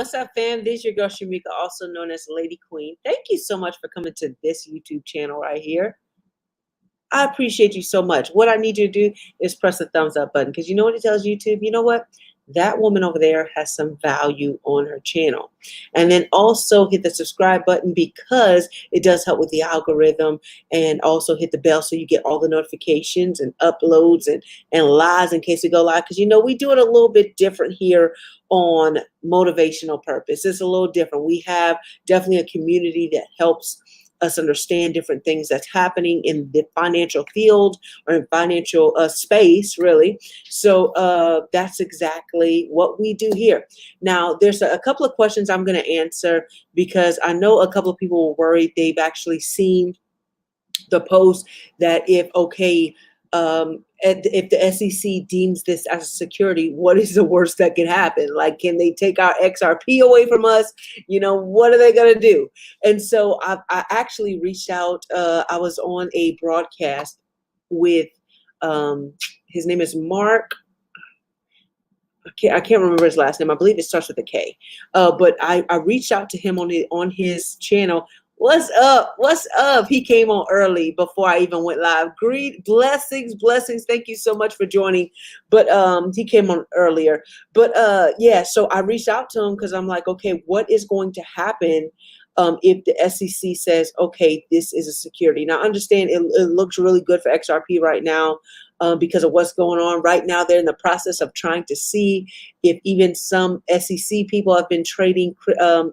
What's up, fam? This is your girl Shamika, also known as Lady Queen. Thank you so much for coming to this YouTube channel right here. I appreciate you so much. What I need you to do is press the thumbs up button, because you know what it tells YouTube? You know what? That woman over there has some value on her channel. And then also hit the subscribe button, because it does help with the algorithm, and also hit the bell so you get all the notifications and uploads and lives in case we go live. Because you know, we do it a little bit different here on Motivational Purpose. It's a little different. We have definitely a community that helps us understand different things that's happening in the financial field or in financial space, really. So that's exactly what we do here. Now, there's a couple of questions I'm going to answer, because I know a couple of people were worried. They've actually seen the post that if the SEC deems this as a security, what is the worst that can happen? Like, can they take our XRP away from us? You know, what are they going to do? And so I actually reached out. I was on a broadcast with, his name is Mark. I can't remember his last name. I believe it starts with a K. But I reached out to him on his channel. What's up? What's up? He came on early before I even went live. Blessings. Thank you so much for joining. But he came on earlier. But yeah, so I reached out to him because I'm like, okay, what is going to happen if the SEC says, okay, this is a security? Now, understand it looks really good for XRP right now. Because of what's going on right now. They're in the process of trying to see if even some SEC people have been trading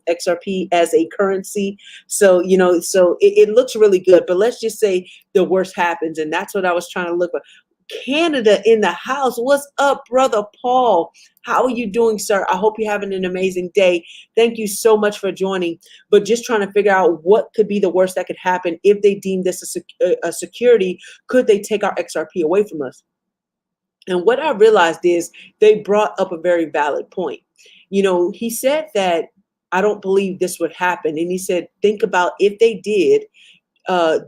XRP as a currency. So, you know, so it looks really good. But let's just say the worst happens. And that's what I was trying to look for. Canada in the house. What's up, brother Paul? How are you doing, sir? I hope you're having an amazing day. Thank you so much for joining. But just trying to figure out what could be the worst that could happen if they deem this a security. Could they take our XRP away from us? And what I realized is they brought up a very valid point. You know, he said that I don't believe this would happen. And he said, think about if they did.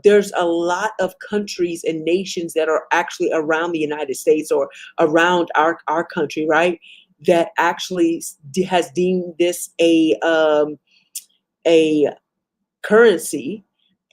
There's a lot of countries and nations that are actually around the United States or around our country, right, that actually has deemed this a currency,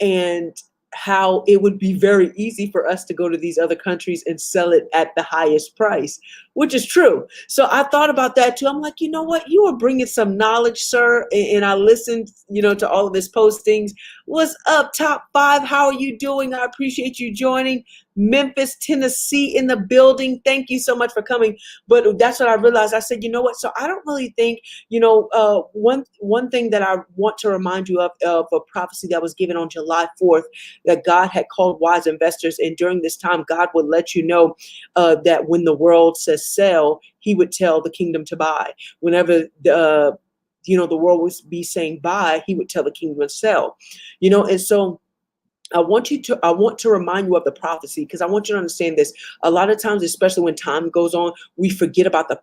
and how it would be very easy for us to go to these other countries and sell it at the highest price, which is true. So I thought about that too. I'm like, you know what? You are bringing some knowledge, sir. And I listened, you know, to all of his postings. What's up, Top 5? How are you doing? I appreciate you joining. Memphis, Tennessee in the building. Thank you so much for coming. But that's what I realized. I said, you know what? So I don't really think, you know, one thing that I want to remind you of a prophecy that was given on July 4th, that God had called wise investors. And during this time, God would let you know that when the world says sell, he would tell the kingdom to buy. Whenever the world would be saying buy, he would tell the kingdom to sell. You know, and so I want to remind you of the prophecy, because I want you to understand this. A lot of times, especially when time goes on, we forget about the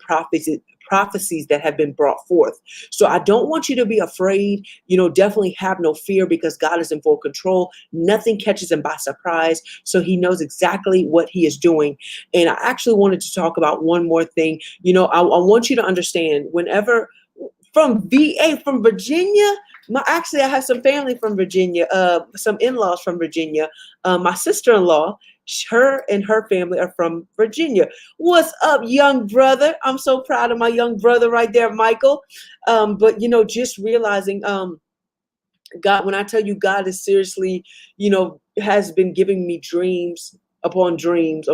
prophecies that have been brought forth. So I don't want you to be afraid. You know, definitely have no fear, because God is in full control. Nothing catches him by surprise. So he knows exactly what he is doing. And I actually wanted to talk about one more thing. You know, I want you to understand, whenever from VA, from Virginia. Actually, I have some family from Virginia, some in-laws from Virginia. My sister-in-law, her and her family are from Virginia. What's up, young brother? I'm so proud of my young brother right there, Michael. But, you know, just realizing, God, when I tell you God is seriously, you know, has been giving me dreams upon dreams,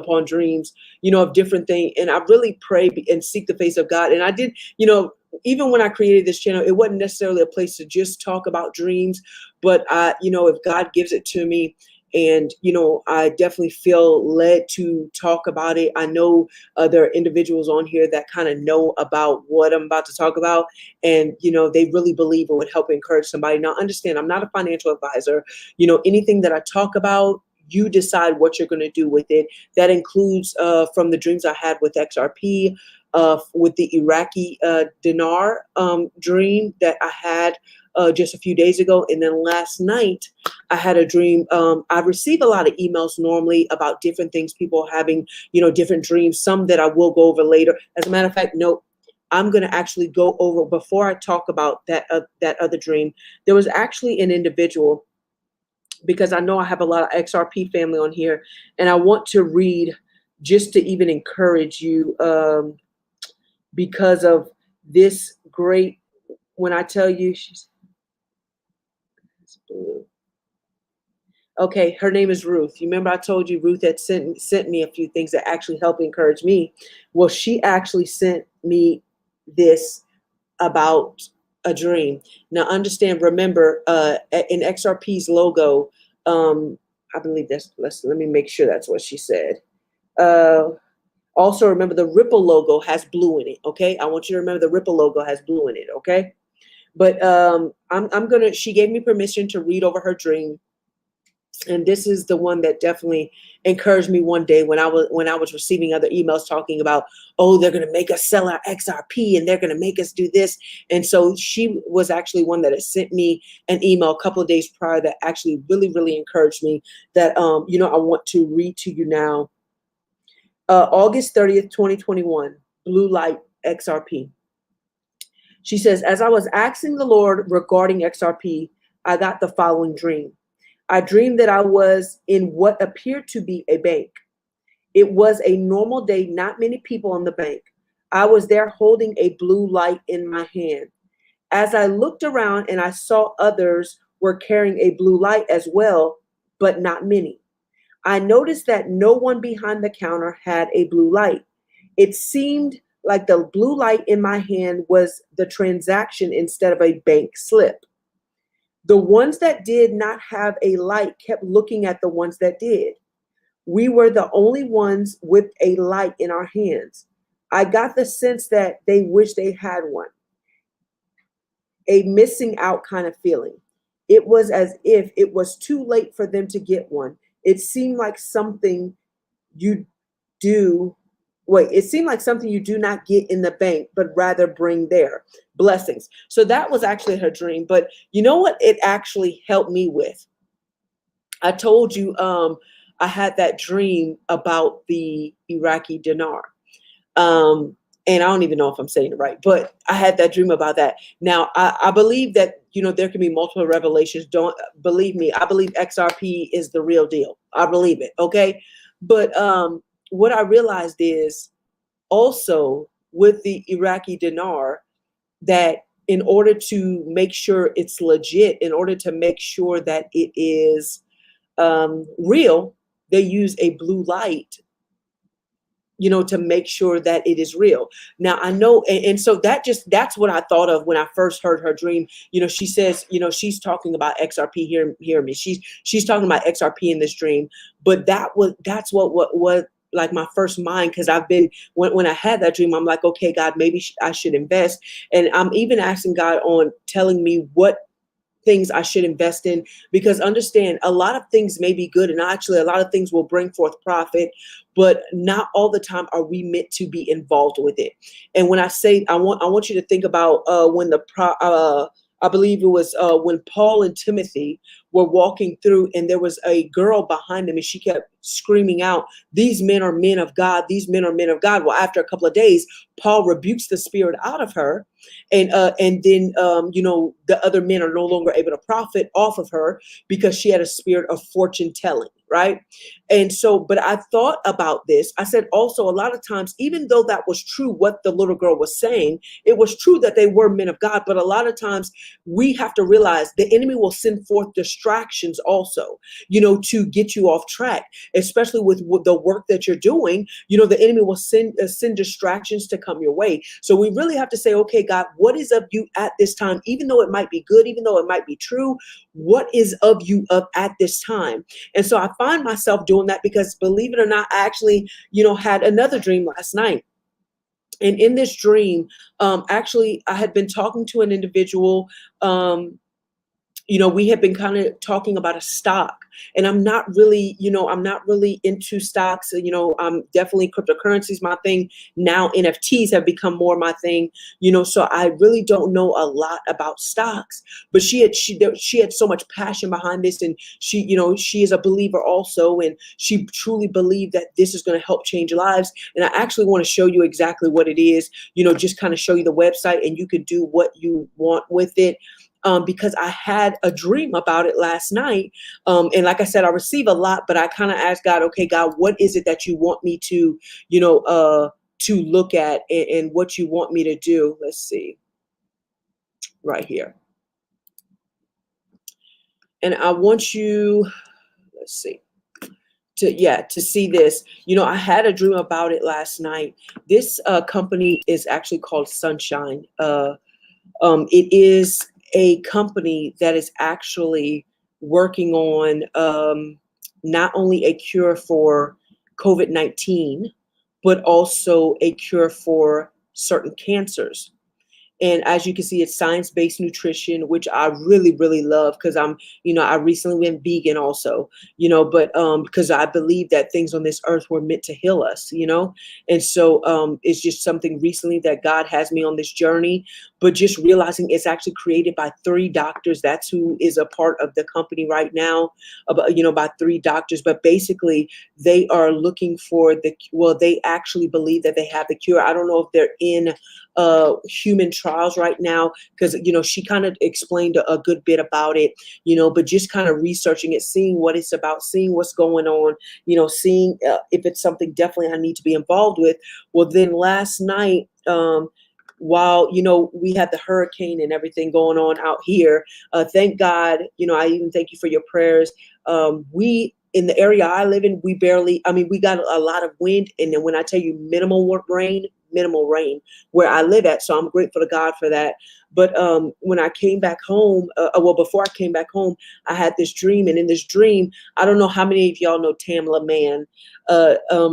you know, of different things. And I really pray and seek the face of God. And I did, you know, even when I created this channel, it wasn't necessarily a place to just talk about dreams, but you know, if God gives it to me, and, you know, I definitely feel led to talk about it. I know there are individuals on here that kind of know about what I'm about to talk about. And, you know, they really believe it would help encourage somebody. Now, understand, I'm not a financial advisor. You know, anything that I talk about, you decide what you're going to do with it. That includes from the dreams I had with XRP, with the Iraqi dinar dream that I had just a few days ago. And then last night, I had a dream. I receive a lot of emails normally about different things, people having, you know, different dreams, some that I will go over later. As a matter of fact, no, I'm going to actually go over, before I talk about that other dream. There was actually an individual, because I know I have a lot of XRP family on here, and I want to read just to even encourage you, because of this great, when I tell you, she's okay, her name is Ruth. You remember I told you Ruth had sent me a few things that actually helped encourage me. Well, she actually sent me this about a dream. Now, understand, remember, in XRP's logo, I believe let me make sure that's what she said. Also, remember the Ripple logo has blue in it. Okay, I want you to remember the Ripple logo has blue in it. Okay, but she gave me permission to read over her dream, and this is the one that definitely encouraged me one day when I was receiving other emails talking about, oh, they're going to make us sell our XRP and they're going to make us do this. And so she was actually one that had sent me an email a couple of days prior that actually really, really encouraged me, that, I want to read to you now. August 30th, 2021, Blue Light XRP. She says, as I was asking the Lord regarding XRP, I got the following dream. I dreamed that I was in what appeared to be a bank. It was a normal day, not many people in the bank. I was there holding a blue light in my hand. As I looked around and I saw others were carrying a blue light as well, but not many. I noticed that no one behind the counter had a blue light. It seemed like the blue light in my hand was the transaction instead of a bank slip. The ones that did not have a light kept looking at the ones that did. We were the only ones with a light in our hands. I got the sense that they wish they had one, a missing out kind of feeling. It was as if it was too late for them to get one. It seemed like something you do it seemed like something you do not get in the bank, but rather bring there. Blessings. So that was actually her dream. But you know what it actually helped me with? I told you I had that dream about the Iraqi dinar. And I don't even know if I'm saying it right, but I had that dream about that. Now, I believe that, there can be multiple revelations. Don't believe me. I believe XRP is the real deal. I believe it. Okay. But what I realized is also with the Iraqi dinar, that in order to make sure it's legit, in order to make sure that it is real, they use a blue light, to make sure that it is real. Now I know, and so that's what I thought of when I first heard her dream. She says, she's talking about XRP. Hear me. She's talking about XRP in this dream, but that's what like my first mind, because I've been, when I had that dream, I'm like, okay, God, maybe I should invest. And I'm even asking God on telling me what things I should invest in, because understand, a lot of things may be good, and actually a lot of things will bring forth profit, but not all the time are we meant to be involved with it. And when I say, I want you to think about when I believe it was when Paul and Timothy were walking through, and there was a girl behind them, and she kept screaming out, these men are men of God, these men are men of God. Well, after a couple of days, Paul rebukes the spirit out of her, and then the other men are no longer able to profit off of her because she had a spirit of fortune telling, right? And so, but I thought about this. I said also, a lot of times, even though that was true, what the little girl was saying, it was true that they were men of God. But a lot of times we have to realize the enemy will send forth distractions also, to get you off track, especially with the work that you're doing. The enemy will send distractions to come your way. So we really have to say, okay, God, what is of you at this time? Even though it might be good, even though it might be true, what is of you at this time? And so I find myself doing that because, believe it or not, I actually, had another dream last night. And in this dream, actually, I had been talking to an individual, we have been kind of talking about a stock, and I'm not really, I'm not really into stocks. I'm definitely cryptocurrencies my thing. Now NFTs have become more my thing, so I really don't know a lot about stocks, but she had so much passion behind this, and she is a believer also, and she truly believed that this is going to help change lives. And I actually want to show you exactly what it is, just kind of show you the website, and you can do what you want with it. Because I had a dream about it last night. And like I said, I receive a lot, but I kind of asked God, okay, God, what is it that you want me to look at, and what you want me to do? Let's see, right here. And I want you, let's see, to see this. I had a dream about it last night. This company is actually called Sunshine. It is a company that is actually working on not only a cure for COVID-19, but also a cure for certain cancers. And as you can see, it's science-based nutrition, which I really, really love, because I recently went vegan also, but because I believe that things on this earth were meant to heal us, and so it's just something recently that God has me on this journey, but just realizing it's actually created by 3 doctors. That's who is a part of the company right now, by 3 doctors, but basically they are looking for they actually believe that they have the cure. I don't know if they're in human trials right now, because she kind of explained a good bit about it, but just kind of researching it, seeing what it's about, seeing what's going on, seeing if it's something definitely I need to be involved with. Well, then last night, while we had the hurricane and everything going on out here, thank God, I even thank you for your prayers. We in the area I live in, we got a lot of wind, and then when I tell you minimal rain where I live at. So I'm grateful to God for that. But when I came back home, before I came back home, I had this dream. And in this dream, I don't know how many of y'all know Tamla Mann.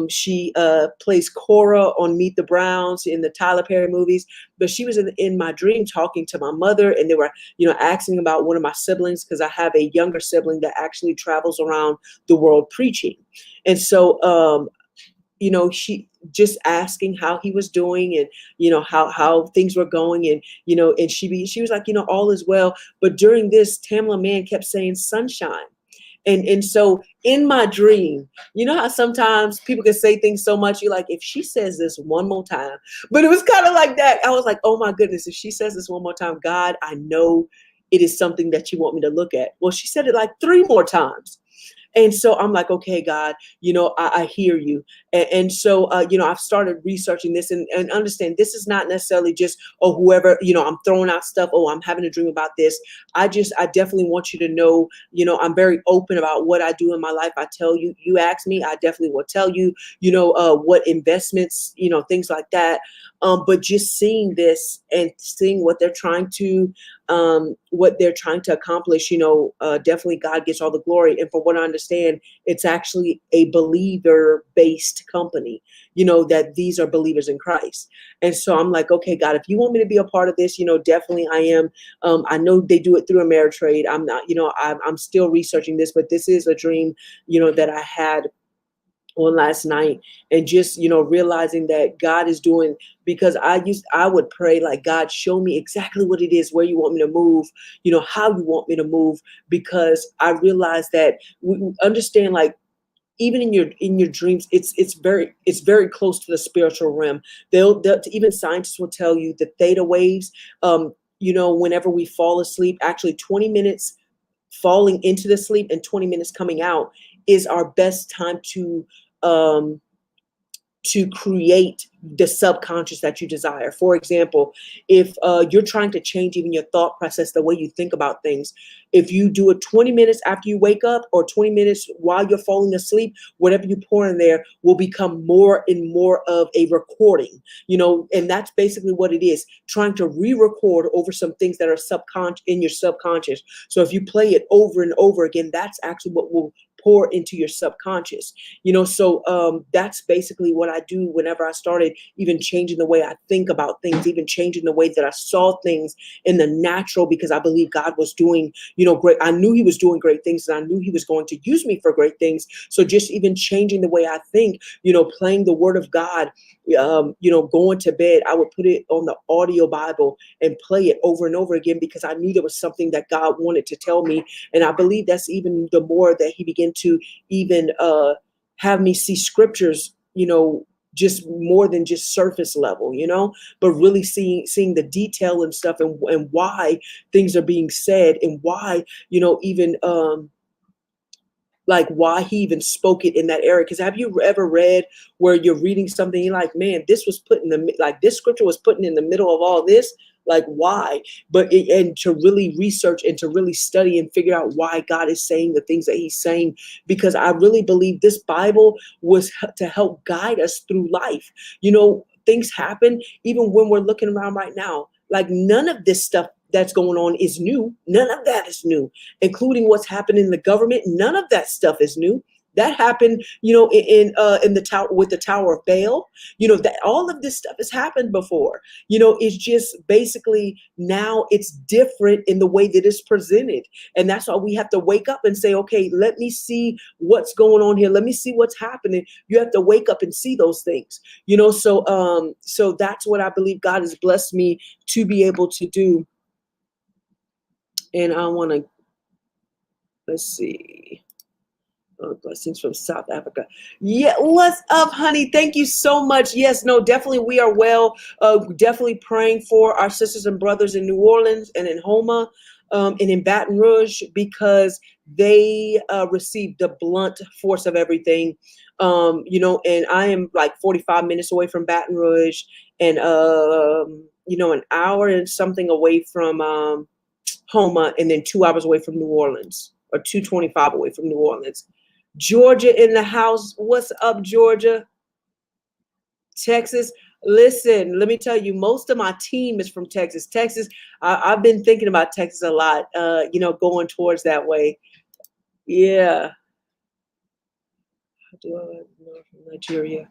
She plays Cora on Meet the Browns in the Tyler Perry movies. But she was in my dream talking to my mother, and they were, asking about one of my siblings, because I have a younger sibling that actually travels around the world preaching. And so, she just asking how he was doing, and how things were going, and and she was like, all is well. But during this, Tamla Mann kept saying sunshine. And so in my dream, how sometimes people can say things so much, you're like, if she says this one more time. But it was kind of like that. I was like, oh my goodness, if she says this one more time, God, I know it is something that you want me to look at. Well, she said it like 3 more times. And so I'm like, okay, God, I hear you. And so, I've started researching this, and understand this is not necessarily just, whoever, I'm throwing out stuff. Oh, I'm having a dream about this. I definitely want you to know, I'm very open about what I do in my life. I tell you, you ask me, I definitely will tell you, what investments, things like that. But just seeing this and seeing what they're trying to accomplish, definitely God gets all the glory. And from what I understand, it's actually a believer-based company, that these are believers in Christ. And so I'm like, okay, God, if you want me to be a part of this, definitely I am. I know they do it through Ameritrade. I'm not, I'm still researching this, but this is a dream, that I had on last night, and just realizing that God is doing, because I would pray like, God, show me exactly what it is, where you want me to move, how you want me to move, because I realize that we understand, like, even in your dreams, it's very close to the spiritual realm. They'll even scientists will tell you the theta waves, whenever we fall asleep, actually 20 minutes falling into the sleep and 20 minutes coming out is our best time um, to create the subconscious that you desire. For example, if you're trying to change even your thought process, the way you think about things, if you do it 20 minutes after you wake up, or 20 minutes while you're falling asleep, whatever you pour in there will become more and more of a recording, and that's basically what it is, trying to re-record over some things that are in your subconscious. So if you play it over and over again, that's actually what will pour into your subconscious. So that's basically what I do whenever I started even changing the way I think about things, even changing the way that I saw things in the natural, because I believe God was doing, great. I knew he was doing great things, and I knew he was going to use me for great things. So just even changing the way I think, playing the word of God, going to bed, I would put it on the audio Bible and play it over and over again, because I knew there was something that God wanted to tell me. And I believe that's even the more that he began to even have me see scriptures, just more than just surface level, but really seeing the detail and stuff, and why things are being said, and why, even like why he even spoke it in that area. Because have you ever read where you're reading something, you're like, man, this was put in this scripture was put in the middle of all this, like why? And to really research and to really study and figure out why God is saying the things that he's saying, because I really believe this Bible was to help guide us through life. Things happen even when we're looking around right now. Like none of this stuff that's going on is new. None of that is new, including what's happening in the government. None of that stuff is new. That happened, in the tower with the Tower of Babel. That all of this stuff has happened before. It's just basically now it's different in the way that it's presented, and that's why we have to wake up and say, okay, let me see what's going on here. Let me see what's happening. You have to wake up and see those things. So that's what I believe God has blessed me to be able to do. And I want to, let's see. Blessings from South Africa. Yeah, what's up, honey? Thank you so much. Yes, no, definitely we are well. Definitely praying for our sisters and brothers in New Orleans and in Homa, and in Baton Rouge, because they received the blunt force of everything. And I am like 45 minutes away from Baton Rouge, and an hour and something away from Homa, and then 2 hours away from New Orleans, or 2:25 away from New Orleans. Georgia in the house. What's up, Georgia? Texas. Listen, let me tell you, most of my team is from Texas. I've been thinking about Texas a lot, going towards that way. Yeah. How do I know from Nigeria?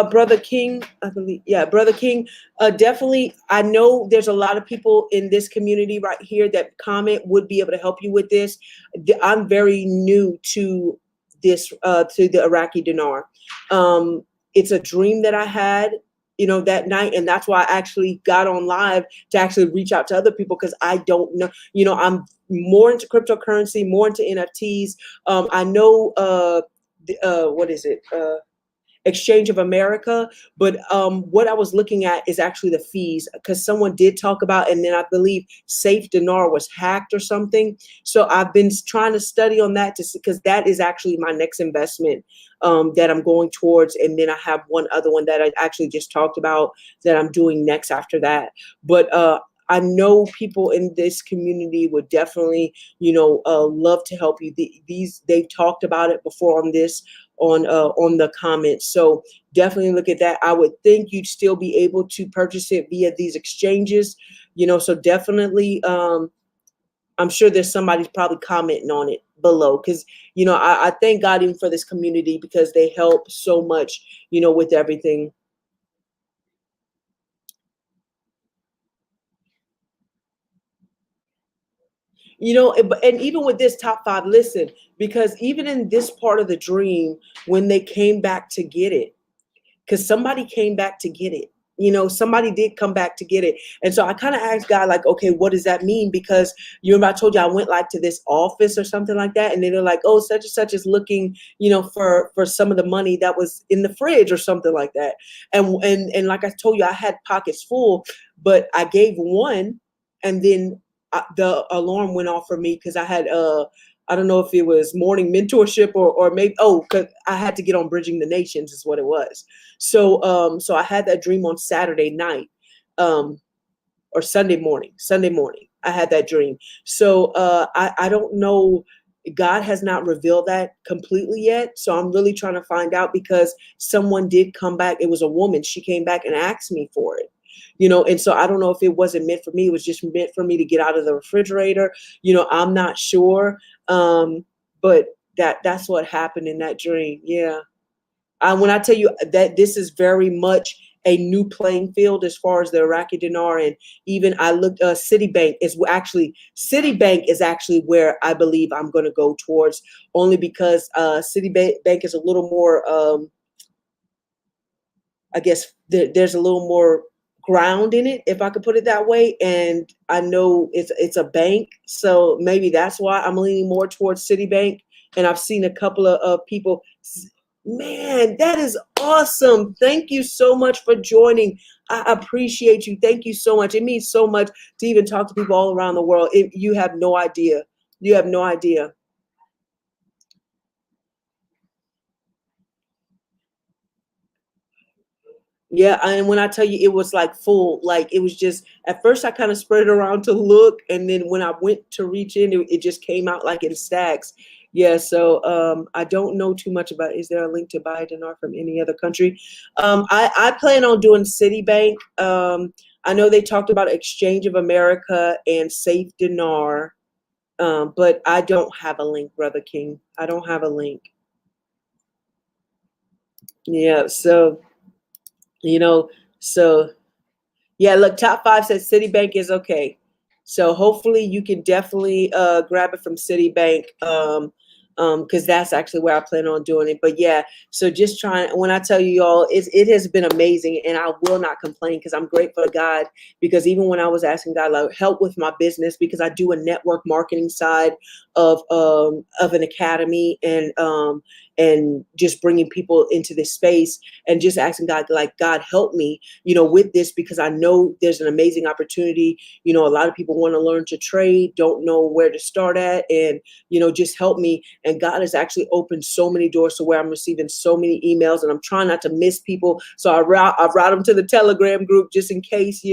Brother King, I believe, yeah, Brother King, definitely. I know there's a lot of people in this community right here that comment would be able to help you with this. I'm very new to this, to the Iraqi dinar. It's a dream that I had, that night. And that's why I actually got on live to actually reach out to other people, because I don't know, I'm more into cryptocurrency, more into NFTs. I know, what is it? Exchange of America, but what I was looking at is actually the fees, because someone did talk about, and then I believe Safe Dinar was hacked or something. So I've been trying to study on that, because that is actually my next investment that I'm going towards, and then I have one other one that I actually just talked about that I'm doing next after that. But I know people in this community would definitely, love to help you. They've talked about it before on the comments. So definitely look at that. I would think you'd still be able to purchase it via these exchanges, so definitely, I'm sure there's somebody's probably commenting on it below, because, I thank God even for this community, because they help so much, with everything. And even with this top 5, listen, because even in this part of the dream, when they came back to get it, because somebody came back to get it. Somebody did come back to get it. And so I kind of asked God, like, okay, what does that mean? Because you remember I told you I went like to this office or something like that. And then they're like, oh, such and such is looking, for some of the money that was in the fridge or something like that. And like I told you, I had pockets full, but I gave one, and then the alarm went off for me, because I had I don't know if it was morning mentorship or maybe, because I had to get on Bridging the Nations is what it was. So so I had that dream on Saturday night, or Sunday morning. I had that dream. So I don't know. God has not revealed that completely yet. So I'm really trying to find out, because someone did come back. It was a woman. She came back and asked me for it. And so I don't know if it wasn't meant for me. It was just meant for me to get out of the refrigerator. I'm not sure. But that's what happened in that dream. Yeah. When I tell you that this is very much a new playing field as far as the Iraqi dinar, and even I looked, Citibank is actually where I believe I'm going to go towards, only because Citibank is a little more, I guess there's a little more ground in it, if I could put it that way. And I know it's a bank, so maybe that's why I'm leaning more towards Citibank. And I've seen a couple of people. Man, that is awesome. Thank you so much for joining. I appreciate you. Thank you so much. It means so much to even talk to people all around the world. You have no idea. You have no idea. Yeah, and when I tell you, it was like full, like it was just at first I kind of spread it around to look, and then when I went to reach in, it just came out like in stacks. Yeah, so I don't know too much about. Is there a link to buy dinar from any other country? I plan on doing Citibank. I know they talked about Exchange of America and Safe Dinar, but I don't have a link, Brother King. I don't have a link. Yeah, so you know, so. Yeah, look, top five says Citibank is okay. So hopefully you can definitely grab it from Citibank, because that's actually where I plan on doing it. But yeah, so just trying, when I tell you all, it has been amazing, and I will not complain because I'm grateful to God, because even when I was asking God like help with my business, because I do a network marketing side of an academy, and just bringing people into this space, and just asking God, like, God, help me, with this, because I know there's an amazing opportunity. A lot of people want to learn to trade, don't know where to start at, and, just help me. And God has actually opened so many doors to where I'm receiving so many emails, and I'm trying not to miss people. So I route them to the Telegram group just in case,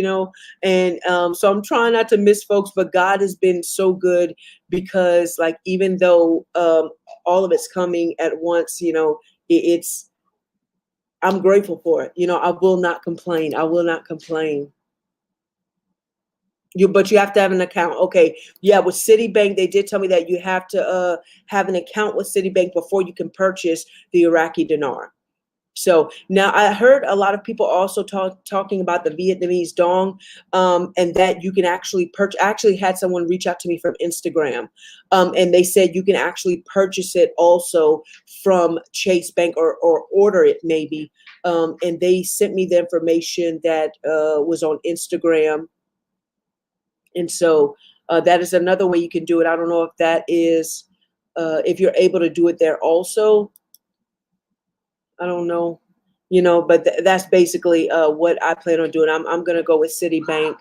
and so I'm trying not to miss folks, but God has been so good, because like, even though all of it's coming at once, it's, I'm grateful for it. I will not complain. I will not complain. But you have to have an account. Okay. Yeah. With Citibank, they did tell me that you have to have an account with Citibank before you can purchase the Iraqi dinar. So now I heard a lot of people also talking about the Vietnamese dong, and that you can actually purchase. I actually had someone reach out to me from Instagram, and they said you can actually purchase it also from Chase Bank, or order it maybe. And they sent me the information that was on Instagram. And so that is another way you can do it. I don't know if that is, if you're able to do it there also. I don't know, but that's basically what I plan on doing. I'm going to go with Citibank,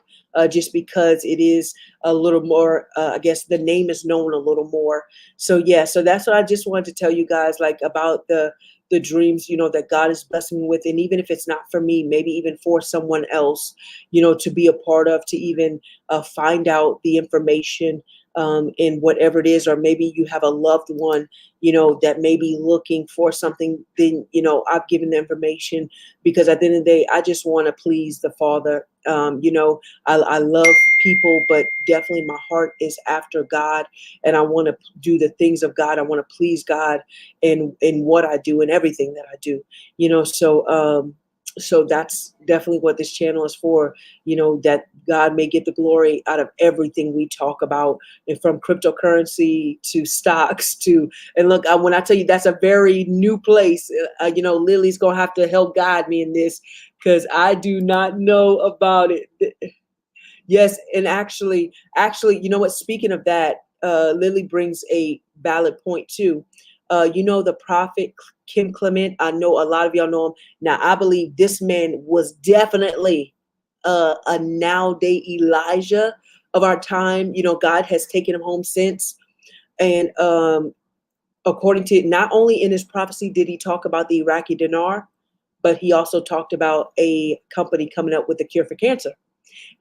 just because it is a little more, I guess the name is known a little more. So yeah, so that's what I just wanted to tell you guys, like, about the dreams, that God is blessing me with. And even if it's not for me, maybe even for someone else, to be a part of, to even find out the information, in whatever it is, or maybe you have a loved one, that may be looking for something, then, I've given the information, because at the end of the day, I just want to please the Father. I love people, but definitely my heart is after God, and I want to do the things of God. I want to please God in what I do and everything that I do, so that's definitely what this channel is for, that God may get the glory out of everything we talk about, and from cryptocurrency to stocks to, and look, when I tell you that's a very new place, Lily's going to have to help guide me in this, because I do not know about it. Yes, and actually, you know what? Speaking of that, Lily brings a valid point too. The prophet Kim Clement. I know a lot of y'all know him. Now, I believe this man was definitely a nowadays Elijah of our time. God has taken him home since, and according to, not only in his prophecy did he talk about the Iraqi dinar, but he also talked about a company coming up with a cure for cancer.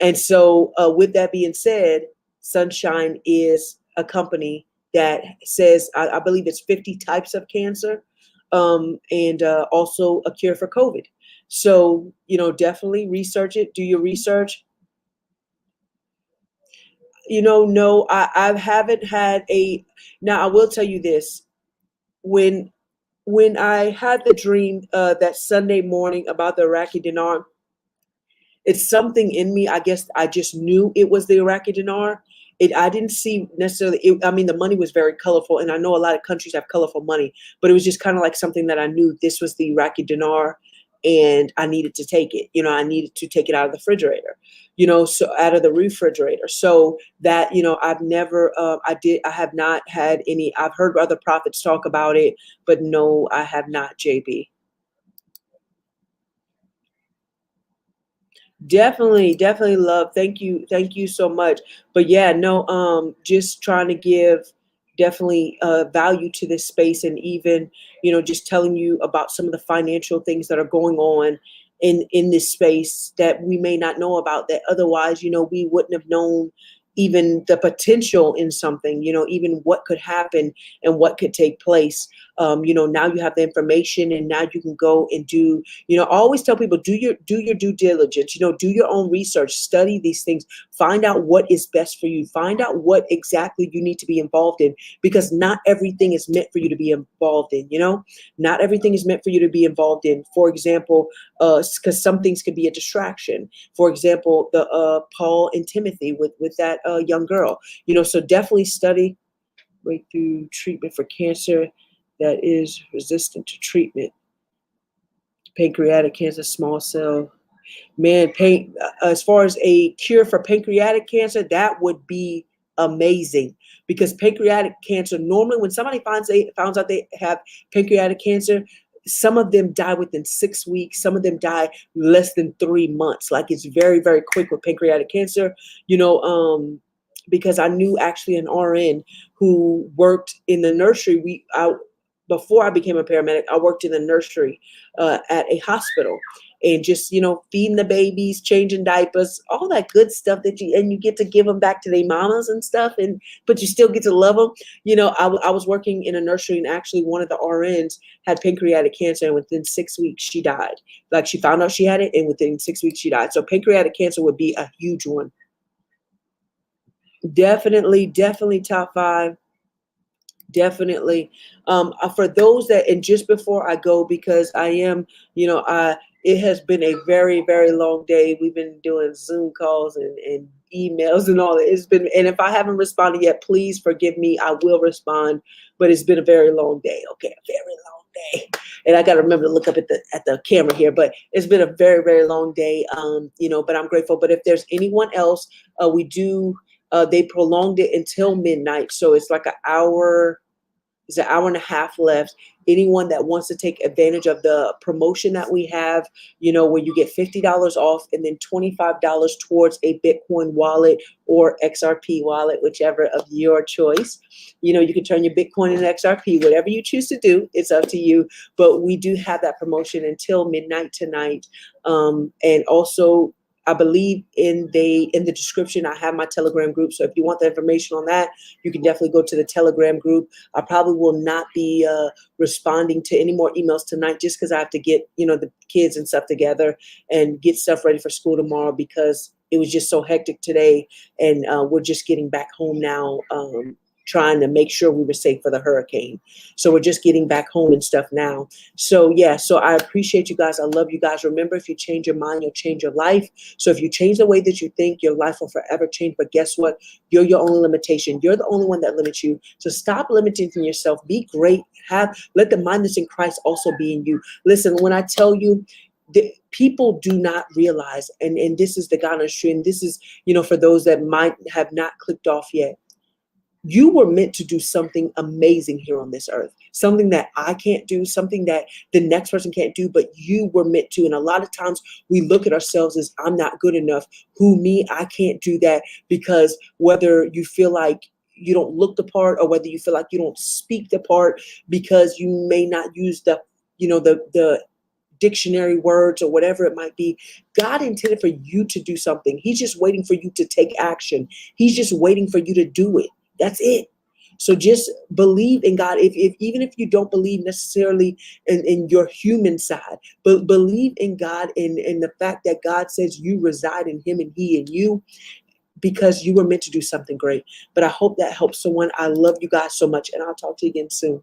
And so, with that being said, Sunshine is a company that says, I believe it's 50 types of cancer, and also a cure for COVID. So, definitely research it, do your research. No, I haven't had now I will tell you this. When I had the dream that Sunday morning about the Iraqi dinar, it's something in me. I guess I just knew it was the Iraqi dinar. I didn't see necessarily. I mean, the money was very colorful, and I know a lot of countries have colorful money, but it was just kind of like something that I knew this was the Iraqi dinar, and I needed to take it. I needed to take it out of the refrigerator. So out of the refrigerator. So that I've never. I have not had any. I've heard other prophets talk about it, but no, I have not. JB. Definitely, definitely love. Thank you so much. But yeah, no, just trying to give definitely value to this space, and even just telling you about some of the financial things that are going on in this space that we may not know about, that otherwise we wouldn't have known even the potential in something, even what could happen and what could take place. Now you have the information, and now you can go and do. I always tell people, do your due diligence. Do your own research, study these things, find out what is best for you, find out what exactly you need to be involved in, because not everything is meant for you to be involved in. Not everything is meant for you to be involved in. For example, because some things could be a distraction. For example, the Paul and Timothy with that young girl. So definitely study breakthrough treatment for cancer that is resistant to treatment. Pancreatic cancer, small cell. Man, as far as a cure for pancreatic cancer, that would be amazing, because pancreatic cancer, normally when somebody finds out they have pancreatic cancer, some of them die within 6 weeks, some of them die less than 3 months. Like, it's very, very quick with pancreatic cancer. Because I knew actually an RN who worked in the nursery. Before I became a paramedic, I worked in the nursery at a hospital, and just feeding the babies, changing diapers, all that good stuff and you get to give them back to their mamas and stuff, but you still get to love them. I was working in a nursery, and actually one of the RNs had pancreatic cancer, and within 6 weeks she died. Like, she found out she had it, and within 6 weeks she died. So pancreatic cancer would be a huge one. Definitely, definitely top five. Definitely. For those that, and just before I go, because I am, it has been a very, very long day. We've been doing Zoom calls and emails and all that. It's been, and if I haven't responded yet, please forgive me. I will respond, but it's been a very long day. Okay, a very long day. And I got to remember to look up at the camera here, but it's been a very, very long day. But I'm grateful. But if there's anyone else, we do. They prolonged it until midnight, so it's like an hour. It's an hour and a half left. Anyone that wants to take advantage of the promotion that we have, where you get $50 off and then $25 towards a Bitcoin wallet or XRP wallet, whichever of your choice. You can turn your Bitcoin into XRP, whatever you choose to do. It's up to you. But we do have that promotion until midnight tonight. And also, I believe in the description, I have my Telegram group. So if you want the information on that, you can definitely go to the Telegram group. I probably will not be responding to any more emails tonight, just because I have to get, the kids and stuff together and get stuff ready for school tomorrow, because it was just so hectic today. And we're just getting back home now, trying to make sure we were safe for the hurricane. So we're just getting back home and stuff now. So yeah, so I appreciate you guys. I love you guys. Remember, if you change your mind, you'll change your life. So if you change the way that you think, your life will forever change. But guess what? You're your only limitation. You're the only one that limits you. So stop limiting yourself. Be great. Let the mind that's in Christ also be in you. Listen, when I tell you, people do not realize, and this is the Ghana stream. This is, for those that might have not clicked off yet. You were meant to do something amazing here on this earth, something that I can't do, something that the next person can't do, but you were meant to. And a lot of times we look at ourselves as, I'm not good enough. Who, me? I can't do that. Because whether you feel like you don't look the part, or whether you feel like you don't speak the part, because you may not use the dictionary words or whatever it might be. God intended for you to do something. He's just waiting for you to take action. He's just waiting for you to do it. That's it. So just believe in God. If even if you don't believe necessarily in your human side, but believe in God, in the fact that God says you reside in him and he in you, because you were meant to do something great. But I hope that helps someone. I love you guys so much, and I'll talk to you again soon.